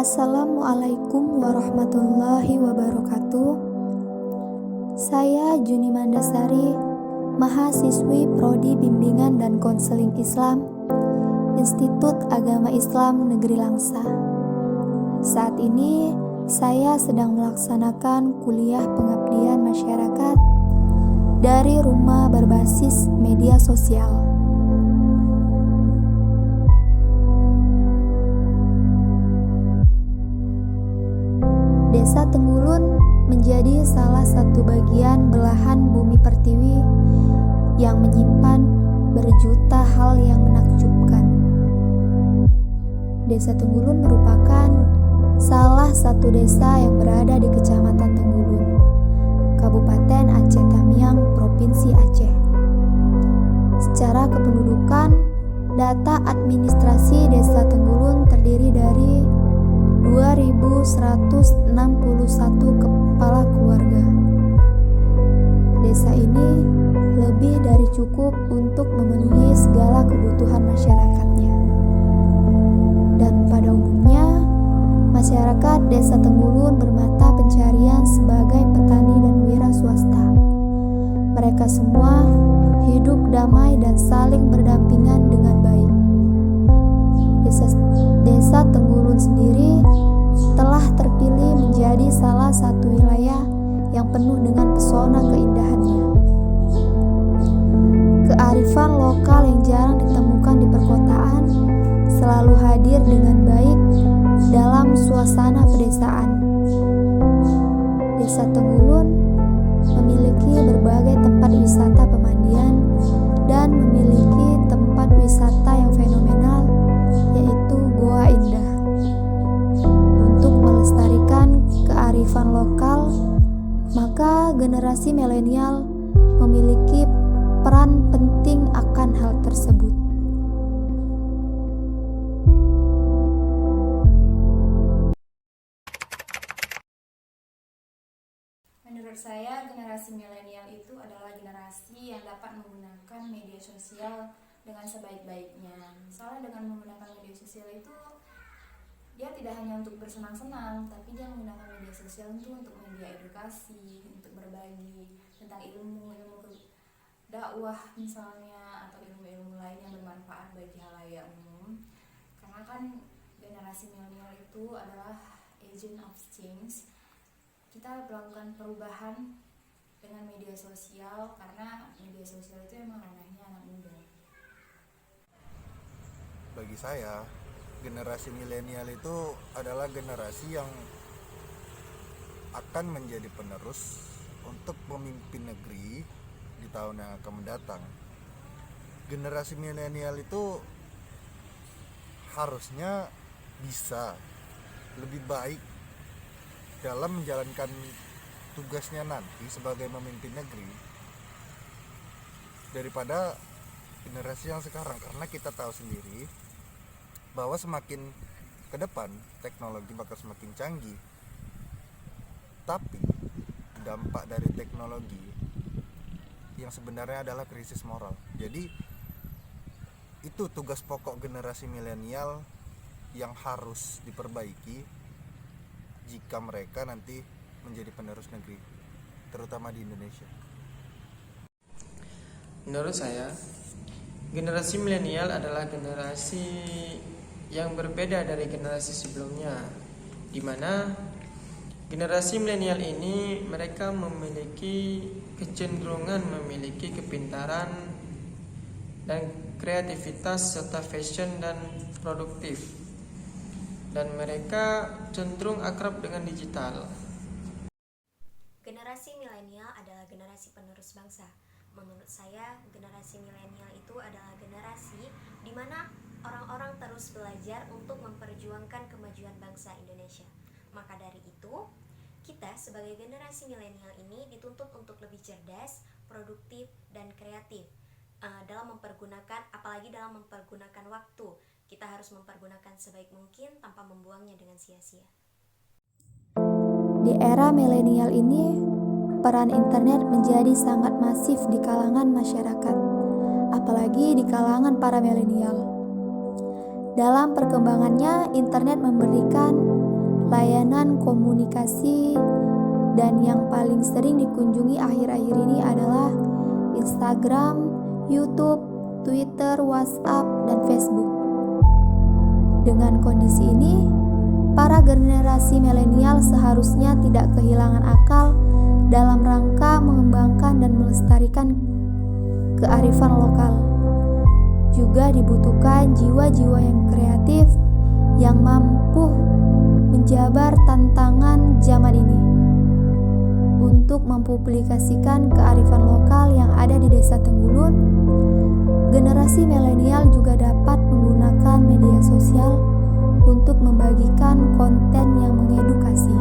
Assalamualaikum warahmatullahi wabarakatuh. Saya Juni Mandasari, mahasiswi Prodi Bimbingan dan Konseling Islam, Institut Agama Islam Negeri Langsa. Saat ini saya sedang melaksanakan kuliah pengabdian masyarakat dari rumah berbasis media sosial. Desa Tenggulun menjadi salah satu bagian belahan bumi pertiwi yang menyimpan berjuta hal yang menakjubkan. Desa Tenggulun merupakan salah satu desa yang berada di Kecamatan Tenggulun, Kabupaten Aceh Tamiang, Provinsi Aceh. Secara kependudukan, data administrasi Desa Tenggulun terdiri dari 2.161 kepala keluarga. Desa ini lebih dari cukup untuk memenuhi segala kebutuhan masyarakatnya. Dan pada umumnya, masyarakat Desa Tenggulun bermata pencarian sebagai petani dan wira swasta. Mereka semua hidup damai dan saling berdampingan dengan baik. Desa Tenggulun sendiri telah terpilih menjadi salah satu wilayah yang penuh dengan pesona keindahannya. Kearifan lokal yang jarang ditemukan di perkotaan selalu hadir dengan baik dalam suasana pedesaan. Desa Tenggulun memiliki berbagai tempat wisata pemandian dan memiliki tempat wisata yang fenomenal, yaitu Goa Indah. Untuk melestarikan kearifan lokal, maka generasi milenial memiliki peran penting akan hal tersebut. Menurut saya, generasi milenial itu adalah generasi yang dapat menggunakan media sosial dengan sebaik-baiknya. Misalnya dengan menggunakan media sosial itu, dia tidak hanya untuk bersenang-senang, tapi dia menggunakan media sosial itu untuk media edukasi, untuk berbagi tentang ilmu dakwah misalnya, atau ilmu-ilmu lain yang bermanfaat bagi halayak umum. Karena kan generasi milenial itu adalah agent of change. Kita melakukan perubahan dengan media sosial karena media sosial itu emang ranahnya anak muda. Bagi saya, generasi milenial itu adalah generasi yang akan menjadi penerus untuk memimpin negeri di tahun yang akan mendatang. Generasi milenial itu harusnya bisa lebih baik dalam menjalankan tugasnya nanti sebagai memimpin negeri daripada generasi yang sekarang, karena kita tahu sendiri bahwa semakin ke depan teknologi bakal semakin canggih, tapi dampak dari teknologi yang sebenarnya adalah krisis moral. Jadi itu tugas pokok generasi milenial yang harus diperbaiki jika mereka nanti menjadi penerus negeri, terutama di Indonesia. Menurut saya, generasi milenial adalah generasi yang berbeda dari generasi sebelumnya, di mana generasi milenial ini mereka memiliki kecenderungan memiliki kepintaran dan kreativitas serta fashion dan produktif, dan mereka cenderung akrab dengan digital. Generasi milenial adalah generasi penerus bangsa. Menurut saya, generasi milenial itu adalah generasi di mana orang-orang terus belajar untuk memperjuangkan kemajuan bangsa Indonesia. Maka dari itu, kita sebagai generasi milenial ini dituntut untuk lebih cerdas, produktif, dan kreatif dalam mempergunakan, apalagi dalam mempergunakan waktu. Kita harus mempergunakan sebaik mungkin tanpa membuangnya dengan sia-sia. Di era milenial ini, peran internet menjadi sangat masif di kalangan masyarakat, apalagi di kalangan para milenial. Dalam perkembangannya, internet memberikan layanan komunikasi, dan yang paling sering dikunjungi akhir-akhir ini adalah Instagram, YouTube, Twitter, WhatsApp, dan Facebook. Dengan kondisi ini, para generasi milenial seharusnya tidak kehilangan akal dalam rangka mengembangkan dan melestarikan kearifan lokal. Juga dibutuhkan jiwa-jiwa yang kreatif yang mampu menjabar tantangan zaman ini untuk mempublikasikan kearifan lokal yang ada di Desa Tenggulun. Generasi milenial juga dapat menggunakan media sosial untuk membagikan konten yang mengedukasi.